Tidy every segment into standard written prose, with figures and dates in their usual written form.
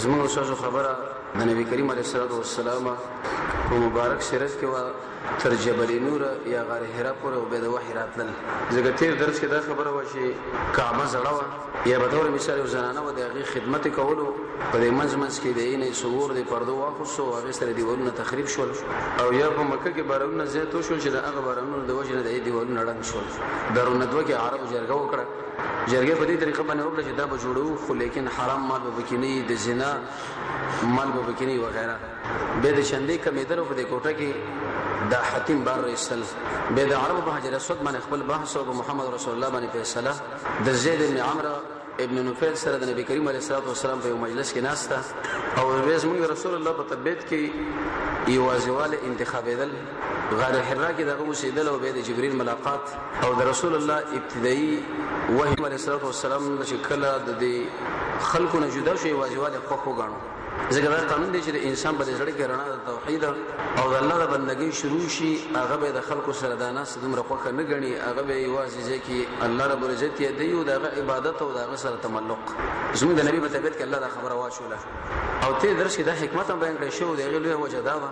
زموږ استاد خبره د نبی کریم علیه الصلاه والسلام په مبارک سیرت کې وا تر جبل نور یا غار حرا پورې او به د وحی راتلل. زګ تیر درس کې دا خبره و چې کعبه زړه و یا به تور مثال زنانه و د هغه خدمت کولو په دې منځ کې د اینې صور د پردو واخصو هغه سره دیوالونه تخریب شول او یا په مکه کې بارونه زیاتو شول چې د هغه بارونو د وجه د دیوالونو ړنګ شول. درونه دوه کې عربو جرګه وکړه. جرګه په دې طریقه باندې وکړه چې دا به جوړو خو لیکن حرام مال به بکینی د زنا مال به بکینی وغیرہ به د چندې کمیدل په دې کوټه کې دا حتیم بار رسل به د عربو په حجر اسود باندې خپل بحث او محمد رسول الله باندې فیصله د زید بن عمرو ابن نوفل سره د نبی کریم علیه الصلاه والسلام په مجلس کې ناسته او ورځ موږ رسول الله په تبیت کې یوازواله انتخابیدل غار حرا کې دغه وسیدل او به د جبرئیل ملاقات او د رسول الله ابتدایي وحی علیه الصلاه والسلام د شکل د خلقو نه جدا شوی یوازواله خو غاڼو. ځکه دا قانون دی چې د انسان په زړه کې رڼا د توحید او د الله د بندګۍ شروع شي هغه به د خلکو سره د ناس دومره خوخه نه غني هغه به یوازې ځکه الله رب العزت یې دی او د عبادت او د سره تعلق زموږ د نبی په تبعیت کې الله دا خبره واچوله او ته درس کې دا حکمت هم بیان کړی شو د غلوه وجه دا و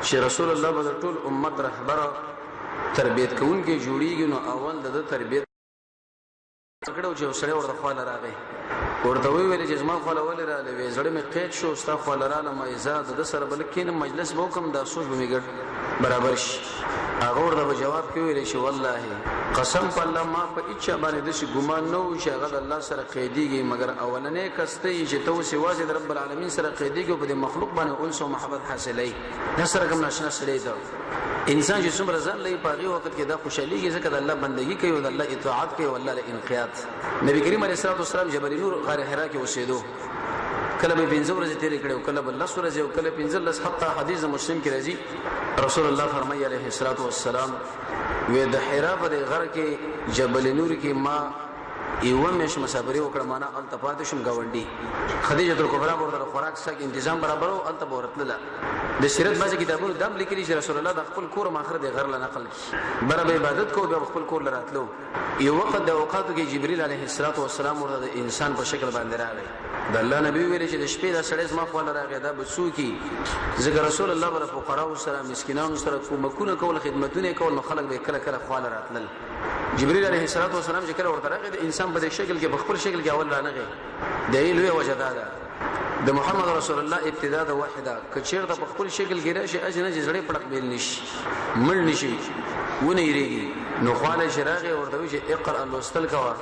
چې رسول الله به ټول امت رهبر تربیت کوونکی جوړیږي نو اول د تربیت کړو چې سره ورته خواله راغی ورته ویل چې زما خواله ولې را لوي زړه مې قید شو ستا خواله را لمه ایزاد د سره بلکې مجلس به کوم دا سوچ به میګړ برابر شي. هغه ورته جواب کوي ویل چې والله قسم په الله ما په اچا باندې د شي ګمان نو چې هغه الله سره قیدیږي مگر اولنې کسته چې تو سوازي د رب العالمین سره قیدیږي او په مخلوق باندې انس او محبت حاصلې دا سره کوم ناشنا سره دا انسان چې څومره ځان لې پاغي وخت کې دا خوشاليږي ځکه د الله بندگی کوي او د الله اطاعت کوي او الله له انقياد. نبی کریم علیه الصلاه والسلام جبل نور غار حرا کې اوسېدو کله به 15 ورځې تیرې کړو کله به 10 ورځې او کله 15 حتی حدیث مسلم کې راځي رسول الله فرمایي علیه الصلاه والسلام وې د حرا په غر کې جبل نور کې ما یو مېش مسافرې وکړه معنا التفات شم گاونډي خدیجه کبرا ورته خوراک سره تنظیم برابر او الته ورتله د سیرت باندې کتابونو دم لیکلي چې رسول الله د خپل کور ماخر د غر له نقل بر به عبادت کو به خپل کور لراتلو یو وخت د اوقاتو کې جبرئیل علیه السلام ورته د انسان په شکل باندې راغی د الله نبی ویل چې د شپې د سړی زما خو راغی دا بسو کی ذکر رسول الله بر فقراو سره مسکینانو سره کومکونه کول خدمتونه کول خلک به کله کله خو راتلل. جبرئیل علیه السلام چې کله ورته راغی د انسان په شکل کې په خپل شکل کې اول رانغی د ایلوی وجداده د محمد رسول الله ابتدا د وحده کچیر د خپل شکل کې راشي اجنه جزړې پړق بیل نشي مړ نشي ونه یریږي نو خاله شراغه ورته وی چې اقرا الوستل کوا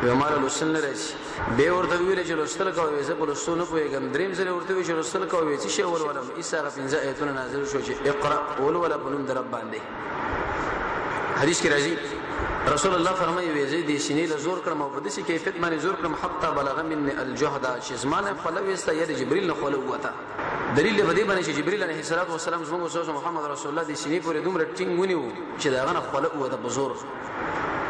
ومال الوسن راشي به ورته ویل چې الوستل کوا زه په لوستو نه پويګم دریم ځله ورته وی چې الوستل کوا چې شی ول ولم ایسا پنځه ایتونه نازل شو چې اقرا ول ولا بنوم در رب باندې حدیث کې راځي رسول الله فرمایي وی زید سینې له زور کړم او په دې کیفیت باندې زور کړم حتی بلغ من الجهد چې زمانه خلوي است یا جبريل نه خلو وته دلیل به دې باندې چې جبريل علیه السلام زموږ سوسه محمد رسول الله دې سینې پورې دومره ټینګ ونیو چې دا غنه خلو وته بزور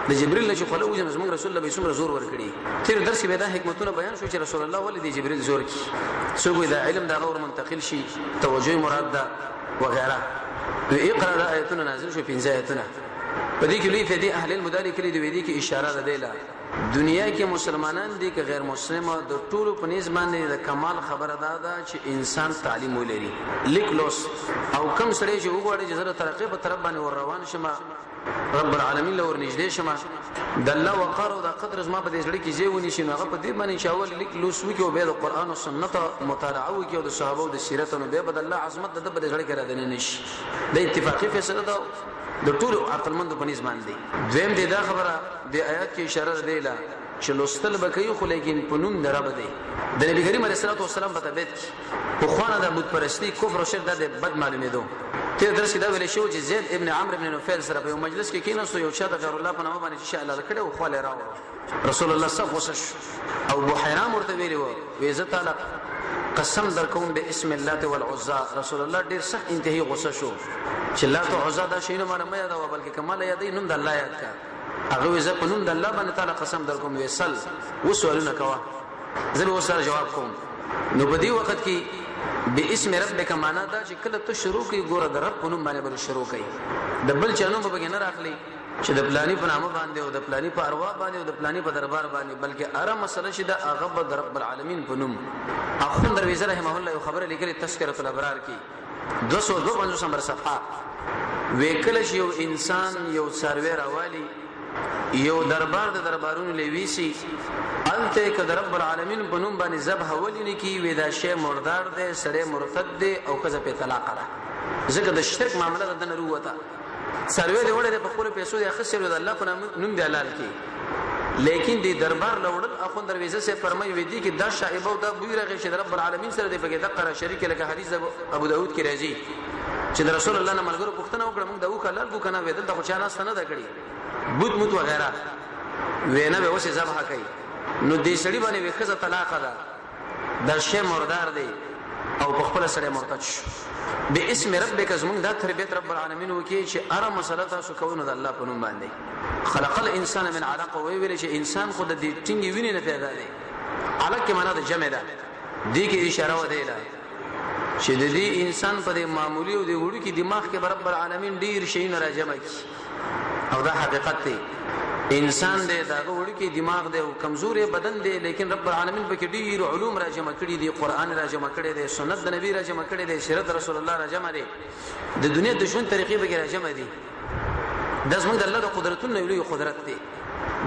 د جبريل چې خلو وجه زموږ رسول الله به څومره زور ورکړي تیر درس کې به دا حکمتونه بیان شو چې رسول الله ولې دې جبريل زور کی څوک دا علم دا غور منتقل شي توجه مراد ده وغيرها اقرا د آیتونه نازل شو 15 آیتونه پدې کې لوی فدی اهل المدارک کلی دی ویدي کې اشاره ده دیلا دنیا کې مسلمانان دي که غیر مسلمان د ټولو په نسبت باندې د کمال خبره ده چې انسان تعلیم ولري لیک لوس او کم سړی چې وګوري چې زره ترقې په طرف باندې ور روان شمه رب العالمین له ور نږدې شمه د الله وقار او د قدر زما په دې ځړې کې ځېونی شي نو هغه په دې باندې چې اول لیک لوس وکي او به د قران او سنت مطالعه وکي او د صحابه او د سیرت نو به د الله عظمت د په دې ځړې کې را دنه نشي د اتفاقی فیصله ده د ټولو عقلمند په نسبت باندې دویم دې دا خبره د آیات کې اشاره ده چې لوستل بکې خو لیکن پنوم درب دی د نبی کریم علیه الصلاه والسلام په تبعیت په خوانه د بت پرستی کفر او شرک د بد معلومه دو ته درس دا ویل شو چې زید ابن عمرو ابن نوفل سره په مجلس کې کیناستو یو چا د غیر الله په نامه باندې چې الله کړه او خو له راو رسول الله صف وسش او بحیرام ورته ویلو وی عزت تعالی قسم در کوم به اسم الله والعزى رسول الله ډیر سخت انتهایی غصه شو چې الله تو عزا دا شی نه مې یاد او بلکې کمال یادې نوم د الله یاد کا هغه زه په نوم د الله باندې تعالی قسم در کوم وسل وسوالونه کوا زه به وسره جواب کوم نو په دې وخت کې به اسم ربک معنا دا چې کله ته شروع کوي ګوره د رب په نوم باندې بل شروع کوي د بل چانو په بګنه راخلی چې د پلاني په نامه باندې او د پلاني په ارواح باندې او د پلاني په دربار باندې بلکې اره مسله شي د هغه د رب العالمین په نوم. اخوند درویزه رحمه الله یو خبره لیکلي تذکرۃ الابرار کې 252 نمبر صفحه وکله شي یو انسان یو سروي راوالي یو دربار د دربارونو لويسي انته ک د رب العالمین په نوم باندې ذبح ولینی کی ودا شی مردار ده سره مرتد ده او کزه په طلاق را ځکه د شرک معاملې د نه وروته سروي له وړه په خپل پیسو د خسر د الله په نوم دی حلال کی لیکن دی دربار لوړل اخون درویزه سے فرمایي وی دي کې دا شایبه او دا بویرغه چې رب العالمین سره دی په کې دقه شریک لکه حدیث ابو داود کې راځي چې رسول الله نه ملګرو پښتنه وکړه موږ دا وکړل کو کنه ودل د خوشاله ستنه دا کړی بوت موت وغیرہ وینا به وسه ذبح کوي نو دې سړي باندې وخزه طلاق ده د شی مردار دی او په خپل سره مرتد شو به اسم ربک زمون دا تربیت رب العالمین وکي چې اره مسله تاسو کوونه د الله په نوم باندې خلق الانسان من علق وی ویل چې انسان خود د ټینګي ویني نه پیدا دی علق کې معنا د جمع ده دې کې اشاره و دی لا چې د دې انسان په معمولی او د وړو کې دماغ کې رب العالمین ډیر شي نه راجمع کی او دا حقیقت دی انسان دې دا وړو کې دماغ دی او کمزوري بدن دی لیکن رب العالمین په کې ډیر علوم راجمع کړي دي قران راجمع کړي دي سنت د نبی راجمع کړي دي سیرت رسول الله راجمع دي د دنیا د ژوند طریقې به راجمع دي د زموږ د الله د قدرتونو یو قدرت دی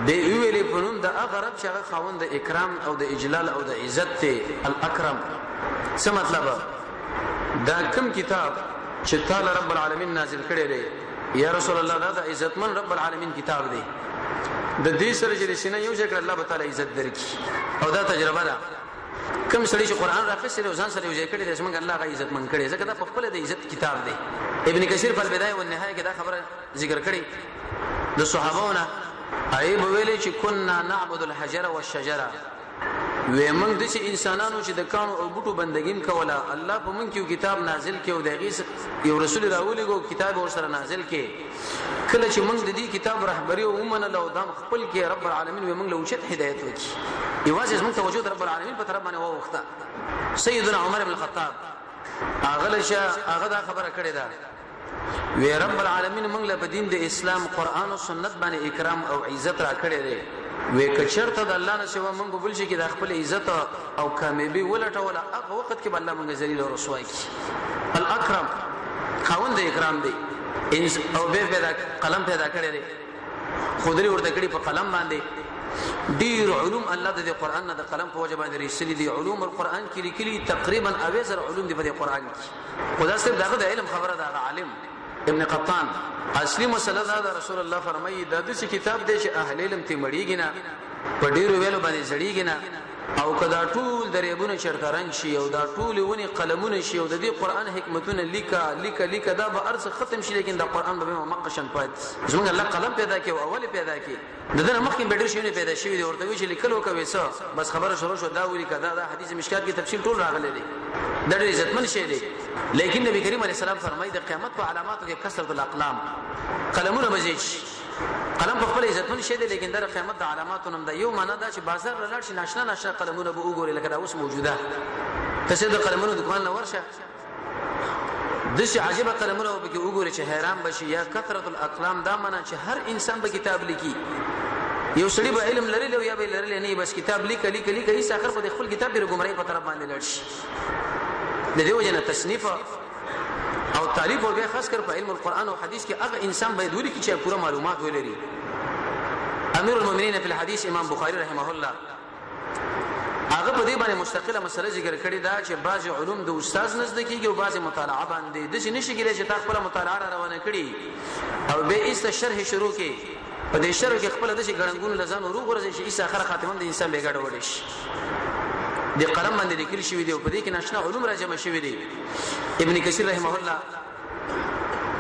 د ویلې په نوم د هغه رب چې هغه خاوند د اکرام او د اجلال او د عزت ته الاکرم څه مطلب دا کوم کتاب چې تعالی رب العالمین نازل کړي دی یا رسول الله دا د عزتمن رب العالمین کتاب دی د دې سره چې سینه یو ځکه الله تعالی عزت درکې او دا تجربه ده کوم سړي چې قران راخصره او ځان سره یو ځای کړي د څنګه الله غي عزت من کړي ځکه دا په خپل د عزت کتاب دی ابن کثیر په البدايه والنهايه کې دا خبره ذکر کړي د صحابهونو ایب ویلي چې كنا نعبد الحجر والشجره ومن د انسانانو چې د کانو او بوټو بندګیم کوله الله په من کې کتاب نازل کې او دغه یو رسول راولي کو کتاب ور سره نازل کې کله چې موږ د دې کتاب رهبری او ومنه له دام خپل کې رب العالمین ومنګ له وشت هدایت وکي یوازې موږ ته وجود رب العالمین په طرف باندې وخته سیدنا عمر بن الخطاب اغلشه هغه دا خبره کړې ده وی رب العالمین موږ له دین د اسلام قران او سنت باندې اکرام او عزت را کړې ده وی کچرته د الله نه سوا موږ بل شي کې د خپل عزت او کامیابی ولټول هغه وخت کې الله موږ ذلیل او رسوا کی الاکرم خوند اکرام دی او به پیدا قلم پیدا کړی دی خودري ورته کړی په قلم باندې ډیر علوم الله د قران نه د قلم په وجه باندې رسلي دي علوم القران کې لیکلي تقریبا اویزر علوم دی په قران کې خدا صرف دغه د علم خبره ده عالم ابن قطان اصلي مسله دا رسول الله فرمایي د دې کتاب دی چې اهل علم ته مړیږي نه په ډیرو ویلو باندې زړیږي نه او کدا ټول دریابونه چرترنګ شي او دا ټول ونی قلمونه شي او د دې قران حکمتونه لیکا دا به ارز ختم شي لیکن دا قران به مقشن پات زموږ الله قلم پیدا کړي او اول پیدا کړي دغه مخکې به ډیر شي پیدا شي دی ورته وی چې لیکلو کوي څه بس خبره شروع شو دا ویل کدا دا حدیث مشکات کې تفصیل ټول راغلي دي د ډیر عزتمن شي دی لیکن نبی کریم علیه السلام فرمایي د قیامت په علاماتو کې کثرت الاقلام قلمونه مزيج قلم په خپل عزتمن شي دی لیکن د قیامت د علاماتو نوم دا یو معنا دا چې بازار لاړ شي ناشنا قلمونه به وګوري لکه دا اوس موجوده تاسو د قلمونو دکان نه ورشه د شي عجيبه قلمونه به وګوري چې حیران بشي یا کثرت الاقلام دا معنا چې هر انسان به کتاب لیکي یو سړي به علم لري یا به لري نه بس کتاب لیکي هیڅ اخر په خپل کتاب به ګمړی په طرف باندې لړ شي د دې وجنه تصنیف او تعلیف او به خاص کر په علم القرآن او حدیث کې هغه انسان باید ولري چې پوره معلومات ولري امیر المؤمنین فی الحديث امام بخاری رحمه الله هغه په دې باندې مستقله مسله ذکر کړې ده چې بعض علوم د استاد نزدیکیږي او بعض مطالعه باندې د نشي کېږي چې تاسو خپل مطالعه روانه کړي او به ایست شرح شروع کې په دې شرح کې خپل د شي ګړنګونو لزان ورو ورځي چې ایست اخر خاتمه د انسان به ګډ وډی شي د قلم باندې لیکل شوی دی او په دې کې ناشنا علوم راجمع شوی دی ابن کثیر رحمه الله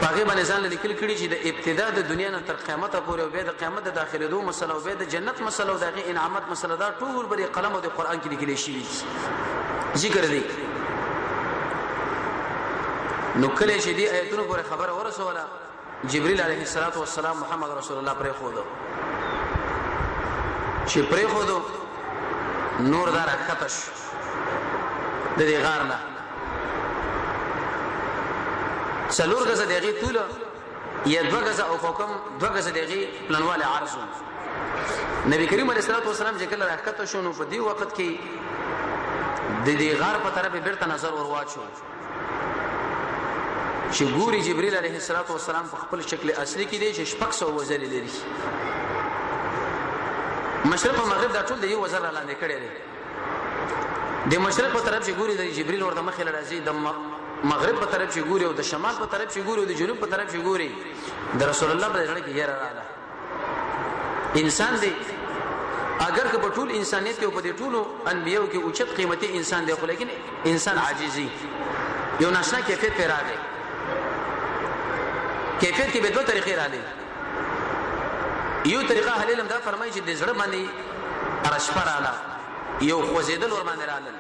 هغه باندې ځان لیکل کړي چې د ابتدا د دنیا نه تر قیامت پورې او به د قیامت د داخله دوه مسله او به د جنت مسله او د انعامات مسله دا ټول بری قلم او د قران کې لیکل شوی ذکر دی نو کله چې دی آیتونو پورې خبره ورسوله جبريل عليه السلام محمد رسول الله پرې خودو چې پرې خودو نور دار خطش د دې غار نه څلور غزه دغه طول یا 2 غزه او حکم 2 غزه دغه پلانواله عرض. نبی کریم علیه الصلاه والسلام چې کله راکته شو نو په دې وخت کې د دې غار په طرف بیرته نظر ورواچو چې ګوري جبرئیل علیه السلام په خپل شکل اصلي کې دی چې 600 وزر لري. مشرق او مغرب دا ټول د یو وزر لاندې کړي دي. د مشرق په طرف چې ګوري د جبرئیل ورته مخې لراځي، د مغرب په طرف چې ګوري او د شمال په طرف چې ګوري او د جنوب په طرف چې ګوري د رسول الله په ځړ کې یاره رااله. انسان دی اگر که په ټول انسانيت کې او په دې ټولو انبيو کې اوچت قیمتي انسان دی، خو لیکن انسان عاجزي یو ناشنا کیفیت پر راغی. کیفیت کې به 2 طریقې راغلي. یو طریقه حلیلم دا فرمایي چې د زړه باندې ارشفر رااله، یو خوځیدل ور باندې رااله.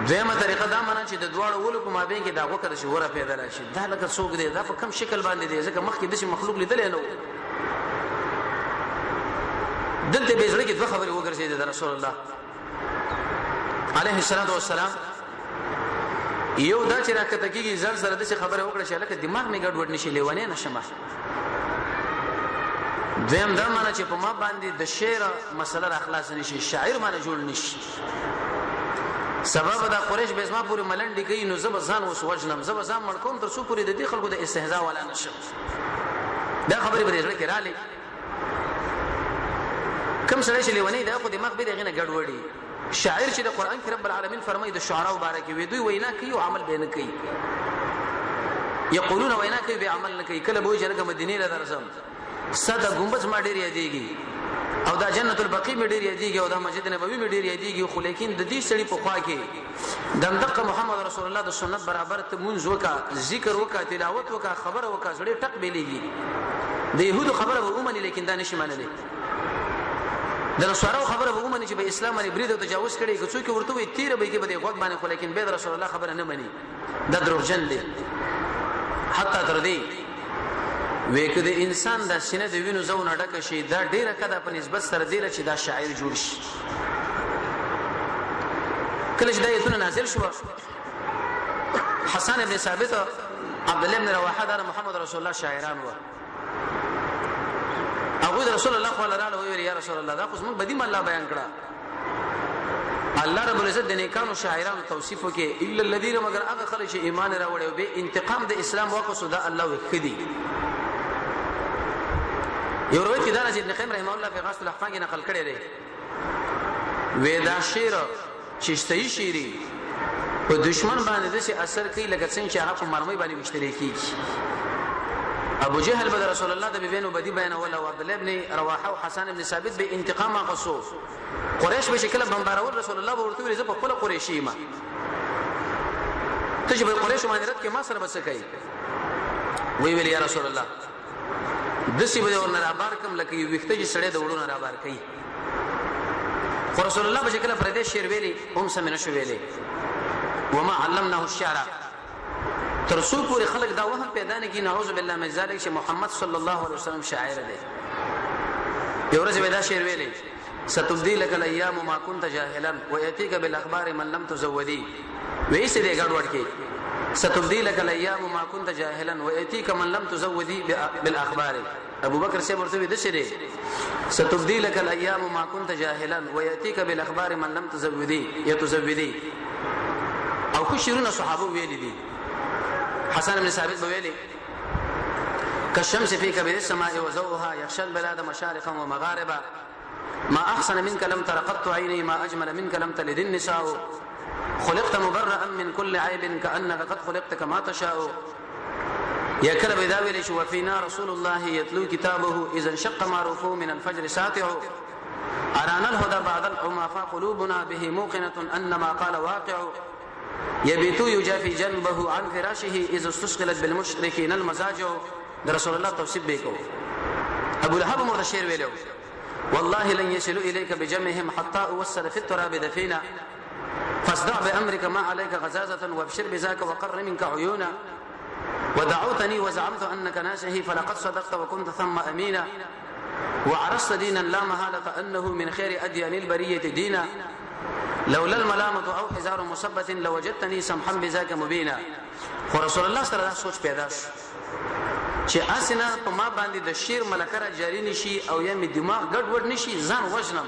دیمه طریقه دا معنی چې د دواړو ولو په مابین کې دا وکړه چې وره پیدا راشي. دا لکه څوک دی، دا په کم شکل باندې دی، ځکه مخکې د مخلوق لیدل نه و. دلته به زړه کې 2 خبرې وګرځېدې د رسول الله عليه الصلاه والسلام. یو دا چې راکته کېږي ځل سره د خبره وکړه چې لکه دماغ می ګډوډ نشي، لیوانه نشم. دویم دا معنی چې په ما باندې د شعر مسله را خلاص نشي، شاعر معنی جوړ نشي. سبب دا قریش به اسما پوری ملنډي کوي نو زب ځان وس وجنم، زب ځان مړکوم تر څو پوری د دې خلکو د استهزاء ولا نشم. دا خبره به زړه کې رااله. کوم سره چې لیونی دا خو دماغ به دغه نه ګډوډي. شاعر چې د قران کې رب العالمین فرمایي د شعرا مبارک وي دوی وینا کوي او عمل به نه کوي. یقولون وینا کوي به عمل نه کوي. کله به جنګ مدینه له درځم صدا گنبد ما ډیر یادېږي او دا جنت البقیع می ډیر یادېږي او دا مسجد نبوي می ډیر یادېږي، خو لیکن د دې سړي په خوا کې دغه محمد رسول الله د سنت برابر ته منځ وکا، ذکر وکا، تلاوت وکا، خبره وکا، زړه ټک بیلېږي. د يهودو خبره به ومني لیکن دا نشي منلې. د نصارو خبره به ومني چې به اسلام باندې برید او تجاوز کړي، که څوک ورته وي تیر به کې به غوږ باندې، خو لیکن به رسول الله خبره نه مني. دا دروغجن دي. حتی تر دې وېکه د انسان د سینې د وینو زونه ډکه شي، دا ډیره کده په نسبت سره دی چې دا شاعر جوړ شي. کله چې د ایتونه نازل شو، حسن ابن ثابت، عبد الله بن رواحه دا محمد رسول الله شاعران و. ابو رسول الله صلی الله علیه و یا رسول الله دا خو موږ بدیم الله بیان کړه. الله رب العزت د نیکانو شاعرانو توصیف وکي الا الذين مگر هغه خلک چې ایمان راوړي او به انتقام د اسلام واخصو دا الله وکړي. یو روایت کې دا چې ابن قیم رحمه الله په غاص الاحفان کې نقل کړی دی. ودا شعر چشتي شعري په دشمن باندې د څه اثر کوي لکه څنګه چې هغه په مرمۍ باندې مشتري کیږي. ابو جهل بد رسول الله د بينو بدی بیان ولا عبد الله ابن رواحه او حسن ابن ثابت به انتقام غصو. قریش به شکل بمبارول رسول الله ورته ویل زه په خپل قریشی ما ته چې په قریش باندې رات کې ما سره بس کوي. وی ویل یا رسول الله دسی به ورن را بار کم لکه یو وخته چې سړی د وړو را بار کوي. خو رسول الله به شکل فرده شعر ویلي هم سمنه شو ویلي وما علمناه الشعر ترسو پوری خلق دا وهم پیدا نه کی نعوذ بالله من ذلک چې محمد صلی الله علیه وسلم شاعر دی. یو ورځ به دا شعر ویلي ستبدي لك الايام ما كنت جاهلا وياتيك بالاخبار من لم تزودي. ویسه دې ګډوډ کې ستبدي لك الايام ما كنت جاهلا وياتيك من لم تزودي بالاخبار. ابو بکر سے ورته د شری ستبدي لك الايام ما كنت جاهلا وياتيك بالاخبار من لم تزودي. او خو شیرونه صحابه ویلي دي. حسن بن ثابت بويلي كالشمس في كبد السماء وزوها يخشى البلاد مشارقا ومغاربا ما أحسن منك لم تر قط عيني ما أجمل منك لم تلد النساء خلقت مبرأ من كل عيب كأنك قد خلقت كما تشاء. يا كلب ذاوي وفينا رسول الله يتلو كتابه إذا انشق معروفه من الفجر ساطع أرانا الهدى بعد العمى فقلوبنا به موقنة أن ما قال واقع يبيت يجافي جنبه عن فراشه إذا استشغلت بالمشركين المزاج. رسول الله توصيف بيكو. أبو لهب مرد الشير ويلو والله لن يصلوا إليك بجمعهم حتى أوصل في التراب دفينا فاصدع بأمرك ما عليك غزازة وابشر بذاك وقر منك عيونا ودعوتني وزعمت أنك ناسه فلقد صدقت وكنت ثم أمينا وعرست دينا لا محالة أنه من خير أديان البرية دينا لولا الملامة أو حزار مثبت لوجدتني سمحا بذاك مبينا. ورسول الله صلى الله عليه وسلم سوچ پیدا شو چې اسنه په ما باندې د شیر ملکه را جاری نشي او یا می دماغ ګډ وډ نشي ځان وژنم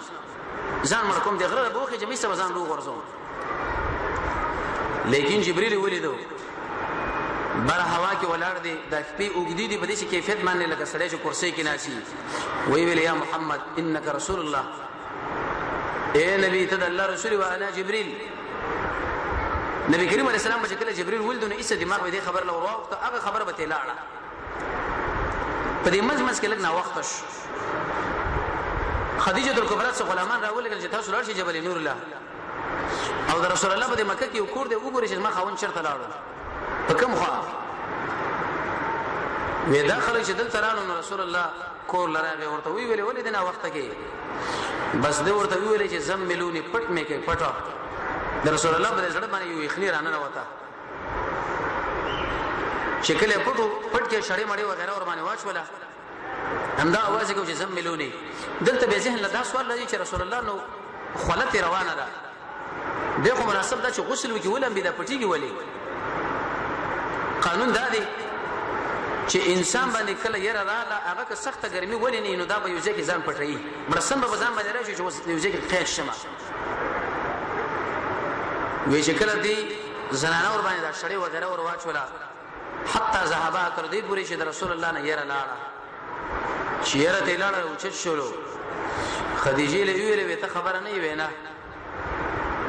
ځان مړ کوم د غره بوخه چې می سم ځان روغ ورزوم لیکن جبريل ولیدو بر هوا کې ولاړ دی د خپې اوګدي دی په دې کیفیت باندې لکه سړی چې کرسي کې ناشي وی ویل یا محمد انك رسول الله اے نبی ته الله رسول و انا جبريل نبی کریم علیه السلام چې کله جبريل ولدونه ایسه دماغ به دې خبر لور وخت هغه خبر به تلاړه په دې مزمز کې لګ نه وختش خدیجه کبرا څخه غلامان راولګل چې تاسو لار شي جبل نور الله او د رسول الله په مکه کې وکور دی وګورئ چې ما خاون چرته لاړو په کوم خوا وې داخله چې دلته راغلو رسول الله کور لراغه ورته وی ویلې ولې دنا وخت کې بس دې ورته وی ویلې چې زملونی پټ مې کې پټه د رسول الله په زړه باندې یو اخنی رانه وتا شکل پټ کې شړې مړې وغیرہ ور باندې واچولا همدا आवाज کوي چې زملونی دلته به ذهن له دا سوال لري چې رسول الله نو خلت روانه ده دغه مناسب دا چې غسل وکي ولم بيدا پټيږي ولي قانون دا دی چې انسان باندې کله یره رااله هغه که سخته ګرمي ولې نه نو دا به یو ځکه ځان پټي مرسم به ځان باندې راشي چې یو ځکه قید شمه وی چې کله دی زنانه ور باندې دا شړې وغیرہ ور واچولا حتی ذهبا تر دې پورې چې رسول الله نه یره لاړه چې یره ته لاړه او چې شروع خدیجه له ویلې ته خبره نه وینا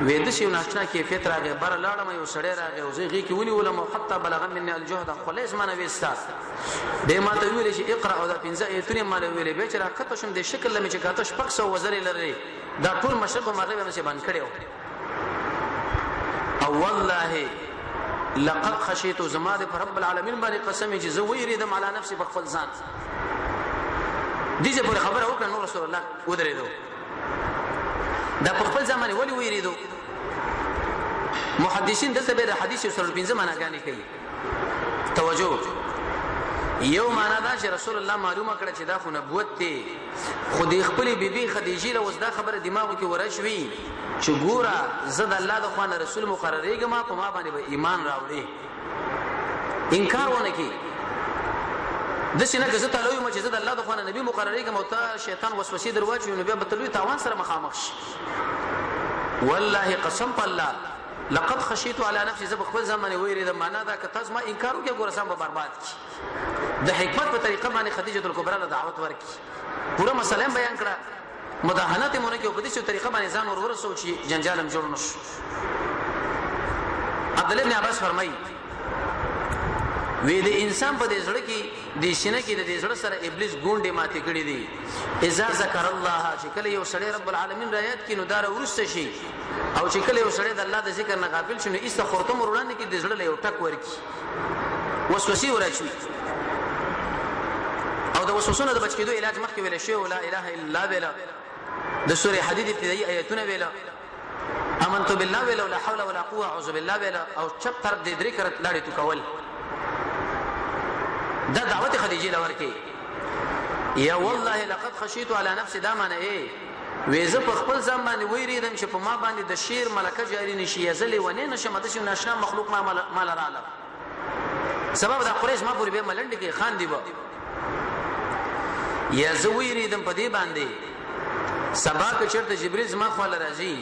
وې د شیو ناشنا کیفیت راغی بر لاړه مې وسړې راغی او زه غي کې ونی ولم حتی بلغ مني الجهد خلاص ما نه وستا دې ما ته ویلې چې اقرا او دا پنځه ایتونه ما له ویلې به چې راکته شم د شکل لمه چې کاته شپږ سو وزرې لري دا ټول مشرق او مغرب هم څه باندې کړو او والله لقد خشيت زماد رب العالمین باندې قسم چې زه ویریدم علی نفسي بخفل ځان دې په خبره وکړه نو رسول الله ودرېدو دا په خپل ځمانه ولي ویریدو محدثین دلته به د حدیث سره پنځه معناګانې کوي توجه یو معنا دا چې رسول الله معلومه کړه چې دا خو نبوت دی خو د خپل بیبي خدیجه له وسدا خبره دماغ کې ورشوي چې ګوره زد الله د خوانه رسول مقرریږم په ما باندې به ایمان راوړي انکار ونه کی د سینه غزه تعالی مو چې زد الله د خوانه نبی مقرریږم او ته شیطان وسوسې دروازه نو بیا به تلوي تاوان سره مخامخ شي والله قسم بالله لقد خشيت على نفسي زب خپل زمانه ویری د معنا دا که تاسو ما انکار وکړو ګورسم به برباد کی د حکمت په طریقه باندې خدیجه کبرا له دعوت ورکړي پورا مسله بیان کړه مداهنت مونږ کې په دې طریقه باندې ځان ورور سوچي جنجالم جوړ نشو عبد الله بن عباس فرمایي وی د انسان په دې زړه کې د سینې کې د دې زړه سره ابلیس ګونډه ماتې کړې دي اذا ذکر الله چې کله یو سړی رب العالمین رایت کې نو دار ورسته شي او چې کله یو سړی د الله د ذکر نه غافل شي نو ایسته خورتم وړاندې کې د زړه له یو ټک ورکی وسوسه ورچوي او د وسوسونو د بچ کېدو علاج مخکې ویل شي لا اله الا الله ویلا د سوره حدید ابتدایي آیتونه ویلا امنت بالله ویلا لا حول ولا قوه اعوذ بالله ویلا او چپ طرف دې درې کرت لاړې تو کول دا دعوت خدیجه لور کې یا والله لقد خشيت على نفسي دا معنی ايه وېزه په خپل ځم باندې ویریدم چې په ما باندې د شیر ملکه جاری نشي یزلې ونی نشم د شي ناشنا مخلوق ما مال رااله سبب دا قریش ما پوری به ملند کې خان دی با یا زه ویریدم په دې باندې سبا که چرته جبريل زما خو راځي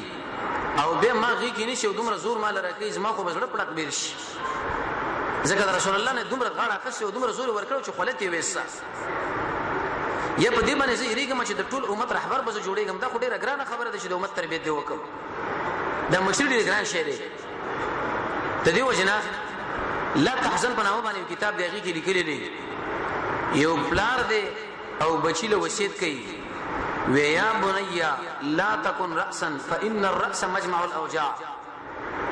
او به ما غي کې نشي دومره زور مال راکې زما خو بزړه پړق بیر شي ځکه رسول الله نه دومره غاړه خسته او دومره زور ورکړو چې خلته وېسا یا په دې باندې زه یریږم چې د ټول امت رهبر به جوړېږم دا خو ډیره ګرانه خبره ده چې د امت تربیت دی وکم دا مشر ډیر ګران شی دی د دې وجنه لا تحزن په نامه باندې کتاب دیږي کې لیکلي دی یو پلار دی او بچی له وصیت کوي ويا بني لا تكن رأسا فإن الرأس مجمع الأوجاع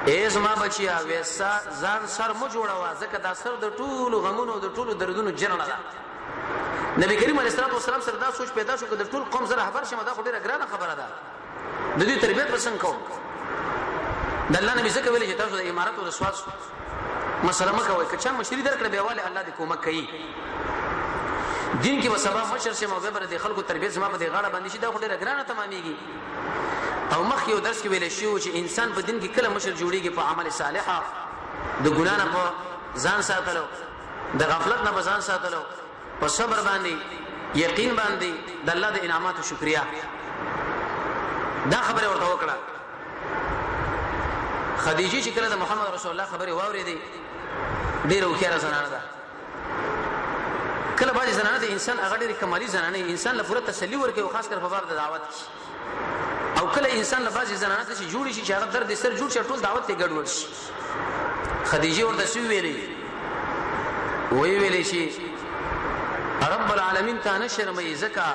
ایز ما بچیا ویسا ځان سر مو جوړوا ځکه دا سر د ټولو غمونو د ټولو دردونو جنړه ده نبی کریم علیه الصلاه والسلام سره دا سوچ پیدا شو چې د ټول قوم سره خبر شمه دا خو ډیره ګرانه خبره ده د دې تربیت پسند کوم د الله نبی څخه ویل چې تاسو د امارت او رسوات مسله مکوئ که چا مشری درکړه به والي الله دې کومک کوي دین کې وسبا مشر شمه به بر د خلکو تربیت زما په دې غاړه باندې شي دا خو ډیره ګرانه تمامېږي او مخ یو درس کې ویل شو چې انسان په دین کې کله مشر جوړیږي په عمل صالحه د ګنا نه په ځان ساتلو د غفلت نه په ځان ساتلو په صبر باندې یقین باندې د الله د انعاماتو شکریا دا خبره ورته وکړه خدیجه چې کله د محمد رسول الله خبره واورېدې ډیره وکړه زنانه ده کله باندې زنانه د انسان هغه ډیره کمالي زنانه انسان لپاره تسلی ورکوي او خاص کر په باب د دعوت او کله انسان له بعضی زنانه ته جوړی شي چې هغه درد سر جوړ شي ټول دعوت ته ګډوډ شي خدیجه ورته سوي ویلې شي رب العالمین ته نشرمې زکا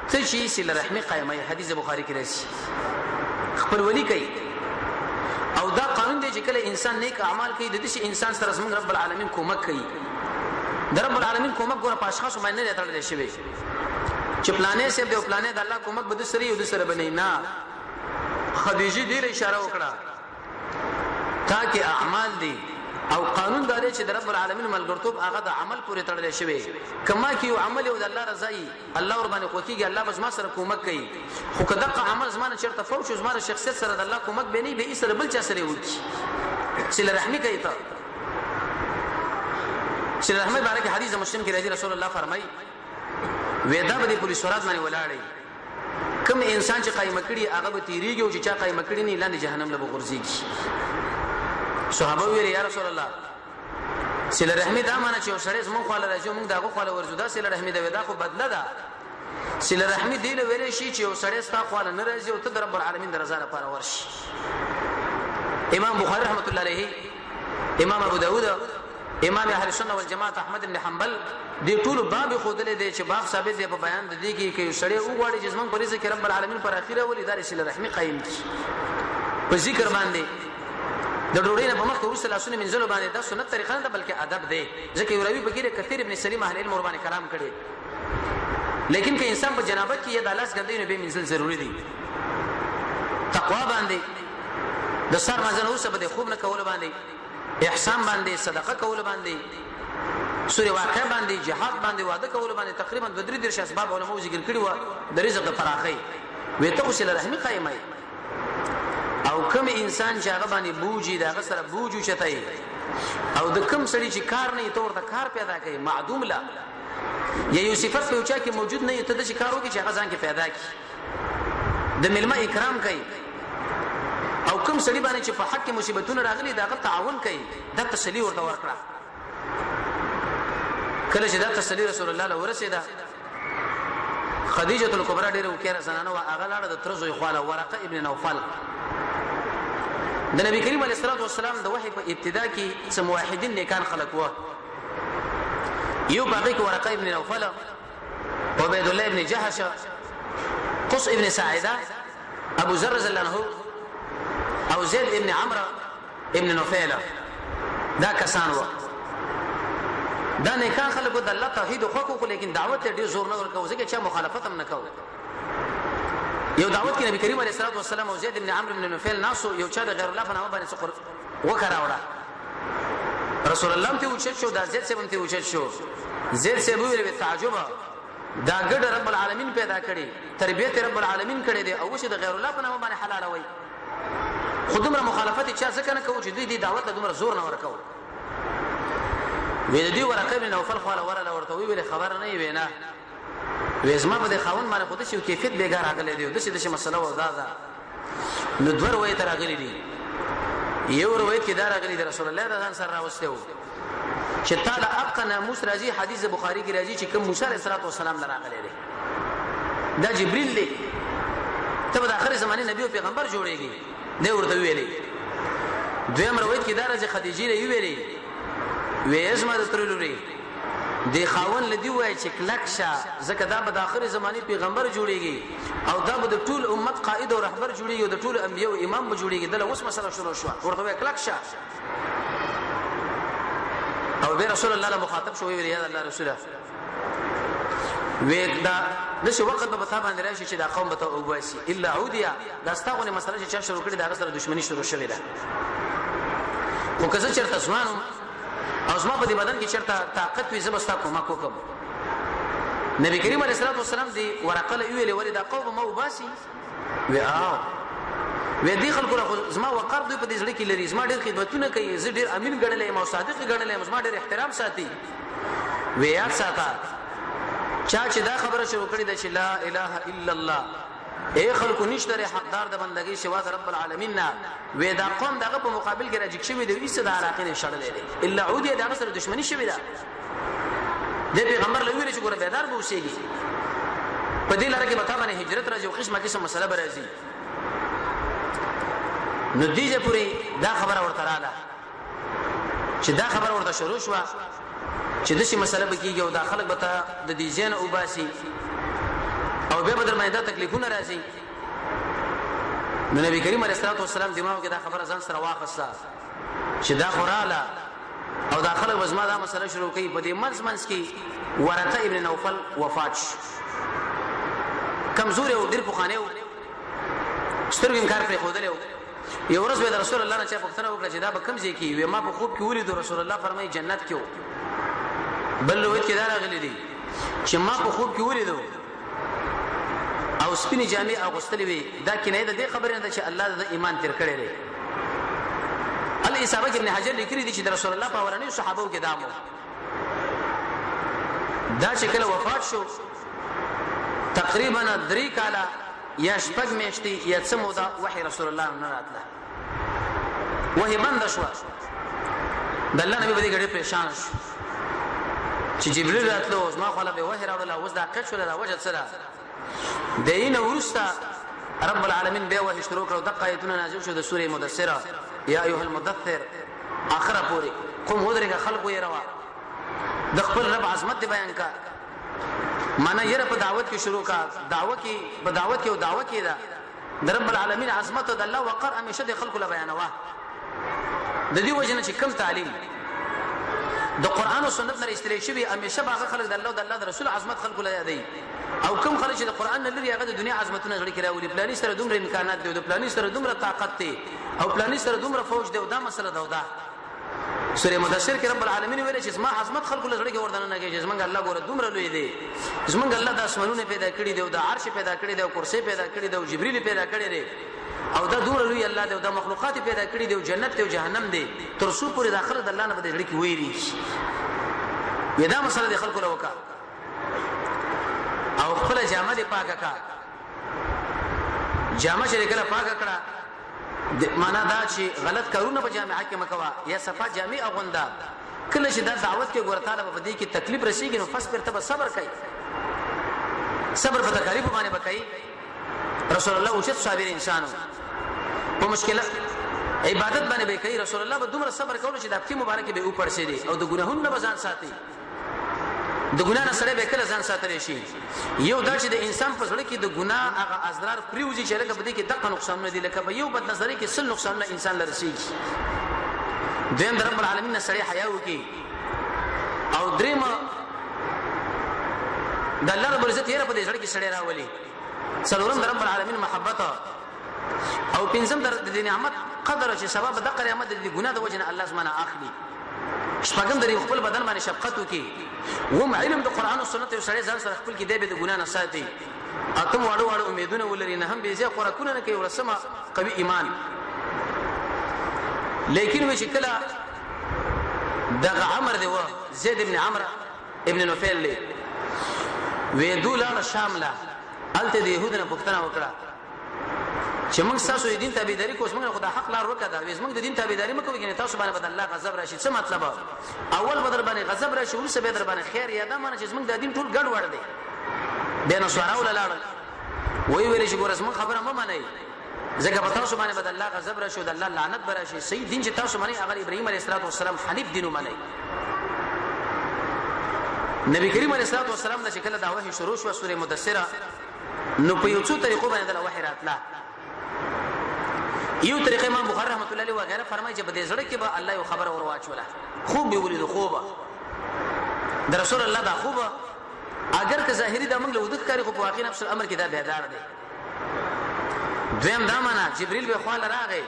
ته چې سله رحمه قائمه حدیث بخاری کې راځي خپل ولی کوي او دا قانون دی چې کله انسان نیک اعمال کوي د دې انسان سره زموږ رب العالمین کومک کوي د رب العالمین کومک ګوره په اشخاص باندې نه تړل شي چې پلانې سه د پلانې د الله کومک به د سری او د سره بنې نه خدیجه دې اشاره وکړه تاکي اعمال دي او قانون دا دی چې د رب العالمین ملګرتوب هغه د عمل پورې تړل شي کما کې یو عمل او د الله رضای الله ور باندې کوکیږي الله بس ما سره کومک کوي خو کله عمل زمانه چرته فوق شو زمانه شخصیت سره د الله کومک به نه به یې سره بل چا سره وکی چې رحمی کوي ته چې رحمه بارک حدیث مسلم کې راځي رسول الله فرمایي وېدا به پولیس ورات باندې ولاړی کوم انسان چې قائم کړي هغه به تیریږي او چې چا قائم کړي نه لاندې جهنم له بغورځيږي صحابه ویل یا رسول الله سله رحمه دا معنی چې سره زمون خاله راځي موږ داغه خاله ورزو دا سله رحمه دا ودا خو بدله ده سله رحمه دی له ویل شي چې سره ستا خاله نه راځي او ته د رب العالمین د رضا لپاره ورشي امام بخاری رحمت الله علیه امام ابو داود امام اهل سنت والجماعت احمد بن حنبل دی ټول باب خودلې دی چې باب ثابت دی په بیان د دې کې سړی وګړي چې زمون پرېزه کې رب العالمین پر اخیره ولې دار سله رحمه قائم کی په ذکر باندې د ډوړې نه په مخ ورسره لاسونه منځلو باندې دا سنت طریقه نه بلکې ادب دی ځکه یو راوی بګیره کثیر ابن سلیم اهل علم قربان کلام کړي لیکن که انسان په جنابت کې د لاس ګندې به منځل ضروری دی تقوا باندې د سر مازن اوسه به خوب نه کول باندې احسان باندې صدقه کول باندې سوري واقع باندې جهاد باندې وعده کول باندې تقریبا 2-3 اسباب علماء ذکر کړي و د رزق د فراخي وې ته وسله رحمي قائمه او کوم انسان چې هغه باندې بوجي دا سره بوجو چتای او د کوم سړي چې کار نه تور د کار پیدا کوي معدوم لا یا یو صفت په اوچا کې موجود نه ته د کارو کې چې هغه ځان کې پیدا کی د ملما اکرام کوي او کوم سړي باندې چې په حق کې مصیبتونه راغلي دا تعاون کوي د تسلی ورته ورکړه کله چې دا تسلی رسول الله له ورسېده خدیجه الکبرى ډیره وکړه زنانه او هغه لاړه د ترزوی خاله ورقه ابن نوفل د نبی کریم علیه الصلاه والسلام د وحی په ابتدا کې سم موحدین نیکان خلق و یو باقي ورقه ابن نوفل عبید الله ابن جحش قص ابن ساعده ابو ذر رضی الله عنه او زید ابن عمرو ابن نوفل دا کسان و دا نیکان خلق د الله توحید او حقوق لیکن دعوت ډیر زور نه ورکوي ځکه چې مخالفت هم نه کوي یو دعوت کې نبی کریم علیه الصلاه والسلام او زید ابن عمرو ابن نوفل ناسو یو چا د غیر الله په نامه باندې څخه وکړاوړه رسول الله ته وچت شو دا زید سبم ته وچت شو زید سبو ویل تعجب دا ګډ رب العالمین پیدا کړي تربیت رب العالمین کړي دی او شه د غیر الله په نامه باندې حلال وای خودمره مخالفت چا ځکه نه کوي چې دوی دعوت له دومره زور نه ورکو ویل دی ورقه ابن نوفل خاله ورته ویل خبر نه وینا وېزما په خاون باندې خود شي کیفیت بیګار راغلي دی د څه مسله و دا نو دوه روایت راغلي دي یو روایت کې دا راغلي دی رسول الله د ځان سره راوسته و چې تعالی ابقى ناموس راځي حدیث بخاری کې راځي چې کوم موسی علیه السلام راغلي دی دا جبرئیل دی ته د اخر زمانه نبی او پیغمبر جوړيږي دی ورته ویلي دویم روایت کې دا راځي خدیجه لې ویلي وېزما د ترلوري د خاون لدی وای چې کلکشا زکه دا به د اخر زمانه پیغمبر جوړيږي او دا به د ټول امت قائد او رهبر جوړيږي او د ټول انبیو امام به جوړيږي دله اوس مسله شروع شو ورته وای کلکشا او به رسول الله له مخاطب شو ویل یا الله رسوله وېدا د شو وخت په پتا باندې راشي چې دا قوم به ته وباسي الا عودیا دا ستاغونه مسله چې شروع کړي دا سره دښمنی شروع شوه ده خو که څه چرته ځوانم او زما په دې بدن کې چرته طاقت وي زبستا کومه کوم نبی کریم علیه الصلاه والسلام دی ورقه ویلې ولې دا قوم مو باسي و دې خلکو زما وقار دوی په دې ځل کې لري زما ډېر خدمتونه کوي زه ډېر امین ګڼلې ما صادق ګڼلې زما ډېر احترام ساتي و یاد ساته چا چې دا خبره شروع کړې ده چې لا اله الا الله اے خلکو نشته حقدار د بندګۍ سوا د رب العالمین نه وې دا قوم دغه په مقابل کې راځي شوی دی ایست د علاقې نه شړلې دي الا عودي دغه سره دښمنی شوی ده د پیغمبر له ویل چې ګوره بیدار به اوسېږي په دې لاره کې به تاسو هجرت راځي او قسمه مسله به راځي نو دیجه پوری دا خبره ورته رااله چې دا خبره ورته شروع شو چې دشي مسله به کیږي او دا خلک به ته د دې ځین او باسي او به بدر باندې تکلیفونه راځي نو نبی کریم علیه الصلاه والسلام دماغ کې دا خبره ځان سره واخصه چې دا خوراله او دا خلک وزما دا مسله شروع کوي په دې منځ کې ورثه ابن نوفل وفات کمزور او ډیر پخانه او سترګې کار پر خودلې یو ورځ به رسول الله نه چا پوښتنه وکړه چې دا به کوم ځای کې وي ما په خوب کې ولید رسول الله فرمایي جنت کې بل وخت کې دا راغلي دي چې ما په خوب کې ولیدو او سپینې جامې اغوستلې وي دا کنایه ده د خبرې نه چې الله د ایمان تیر کړی دی الاصابه ابن حجر لیکلي دي چې رسول الله په اولنیو صحابو کې دامو دا چې کله وفات شو تقریبا 3 کاله یا شپږ میاشتې یا څه موده وحي رسول الله نه راتله وحي بند شو د الله نبی باندې ګډه پریشان شو چې جبريل راتلو اوس ما خپل به وحي راوړل اوس دا کښ ولا وجد سره دینه ورستا رب العالمین به وحي شروع کړو د آیتونه نازل شو د سوره مدثره یا ایها المدثر اخره پوری قوم ودرګه خلق یې روا د خپل رب عظمت بیان کا معنا یې په دعوت کې شروع کا دعوت کې په دعوت کې او دعوت کې دا د رب العالمین عظمت او د الله وقار همیشه د خلق له بیانوا د دې وجنه چې کم تعلیم د قران او سنت نه استری شوی همیشه باغ خلق د الله او د الله د رسول عظمت خلق له یادي او کم خلک چې د قران نه لري هغه د دنیا عظمتونه غړي کراولي پلاني سره دومره امکانات دي او د پلاني سره دومره طاقت دي او پلاني سره دومره فوج دی او دا مسله دا سوره مدثر کې رب العالمین ویل چې ما عظمت خلق له غړي وردان نه کوي چې زمونږ الله ګوره دومره لوی دی زمونږ الله د اسمانونو پیدا کړی دی او د عرش پیدا کړی دی او کرسي پیدا کړی دی او جبريل پیدا کړی دی او دا دومره لوی الله دی او د مخلوقات پیدا کړی دی او جنت او جهنم دی تر څو پورې داخله د الله نه بده غړي کې وېری ودا مسله د خلق له وکا او خپل جامه دی پاکه کا جامه چې کله پاکه کړه معنا دا چې غلط کارونه په جامعه کې مکوا یا صفه جامع اغوندا کله چې دا دعوت کې ګورتاله په دې کې تکلیف رسیږي نو فس پر ته صبر کوي صبر په تکلیف باندې وکړي رسول الله اوچت صابر انسانو په مشکله عبادت باندې به کوي رسول الله به دومره صبر کول چې د خپل مبارک به اوپر شي دي او د ګناهونو نه ځان ساتي د ګناه نه سره به کله ځان ساتل شي یو دا چې د انسان په ځړ کې د ګناه هغه اضرار پریوزي چې لکه بده کې دغه نقصان نه دي لکه په یو بد نظر کې سل نقصان نه انسان لرسيږي دیم رب العالمین سره حیا وکي او دریم د الله رب عزت یې په دې ځړ کې سړی راولي څلورم د رب العالمین محبت او پنځم د نعمت قدر چې سبب د قیامت د ګناه د وجنه الله سبحانه اخلي شپږم د خپل بدن باندې شفقت وکي و علم د قران او سنت سره ځان سره خپل کې د ګناه نه ساتي اتم واړو امیدونه ولري نه هم به زی قرآن نه کوي ورسمه قوي ایمان لیکن وش کلا دغه عمر دی و زید ابن عمرو ابن نوفل له ویدولا شامله الته د يهودانو پښتنه وکړه چې موږ تاسو د دین تابعداري کوو موږ خدای حق لار وکړه دا موږ د دین تابعداري مکو کې تاسو باندې بدل الله غضب راشي څه مطلب اول بدر باندې غضب راشي ورسره به در باندې خیر یا دا معنی چې موږ د دین ټول ګډ وړ دی بینه سوراو لاړ وی ویل چې ګورس موږ خبره مې مانی زګه په تاسو باندې بدل الله غضب راشي د الله لعنت براشي صحیح دین چې تاسو باندې هغه ابراهيم عليه السلام حنیف دینو مانی نبی کریم علیه الصلاه والسلام د شکل د وحی شروع شو سوره مدثره نو په یو څو طریقو باندې د وحی راتله یو طریقې امام بخاری رحمت الله علیه وغیرہ فرمایي چې په دې ځړ کې به الله یو خبر اور واچوله خوب به ولید خوبه د رسول الله دا خوبه اگر که ظاهری د موږ له ودک کاری خو په واقع نفس الامر کې دا بیدار دی دویم دا معنا جبريل به خپل راغی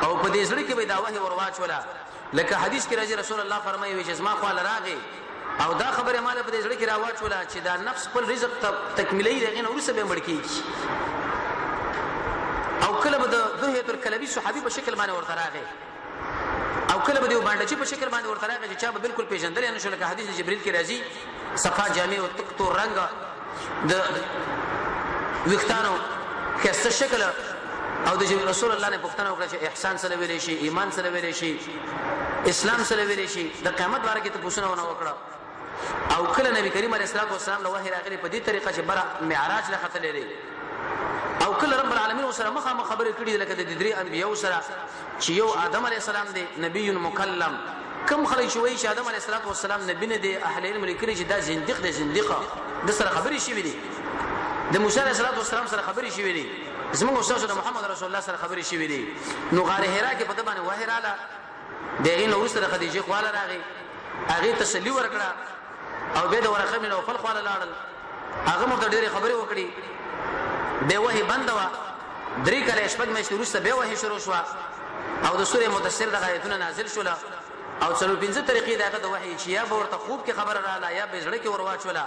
او په دې ځړ کې به دا وحی اور واچوله لکه حدیث کې راځي رسول الله فرمایي چې ما خپل راغی او دا خبره مال په دې ځړ کې راواچوله چې دا نفس خپل رزق تکمیلي رغینه ورسره به مړ کیږي او کله به د دوه تر کلبي صحابي په شکل باندې ورته راغی او کله به دی باندې چې په شکل باندې ورته راغی چې چا به بالکل پیژندل نه شو لکه حدیث جبرئیل کې راځي صفا جامع او تکتو رنگ د وختانو کسته شکل او د رسول الله نه پوښتنه وکړه چې احسان سره ویلې شي ایمان سره ویلې شي اسلام سره ویلې شي د قیامت باره کې ته پوښتنه ونه وکړه او کله نبی کریم علیه الصلاه والسلام له وحی راغلی په دې طریقه چې بره معراج له خطر لري او کله رب العالمین سره مخه خبرې کړې لکه د درې انبیو سره چې یو آدم علیه السلام دی نبی مکلم کم خلک شوي چې آدم علیه السلام نبی نه دی اهل علم لیکلي چې دا زنديق دی زنديقه د سره خبرې شي ویلي د موسی علیه السلام سره خبرې شي ویلي زموږ استاد محمد رسول الله سره خبرې شي ویلي نو غار حرا کې په د باندې وحی رااله دغه نو سره خدیجه خواله راغی هغه تسلی ورکړه او به د ورقه مینو فل خواله لاړل هغه مو ته ډېرې خبرې وکړي به وحی بند وا درې کله شپږ مې شروع سره به وحی شروع شو او د سورې مدثر د آیتونه نازل شول او څلور پنځه طریقې دغه د وحی چې یا به ورته خوب کې خبر رااله یا به زړه کې ورواچوله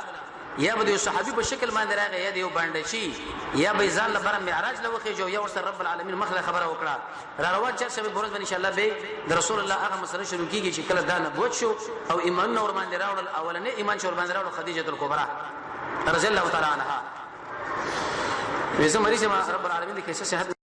یا به صحابي په شکل باندې راغی یا دیو باندې شي یا به ځان لپاره معراج لوخه جو یا ورسره رب العالمین مخله خبره وکړه را روان چې سبب برز ان شاء الله به د رسول الله هغه مسله شروع کیږي چې کله دا نبوت شو او ایمان نور باندې راوړل اولنې ایمان شو باندې راوړل خدیجه الکبرى رضی الله تعالی عنها ویسه مریضه رب العالمین دې کیسه صحت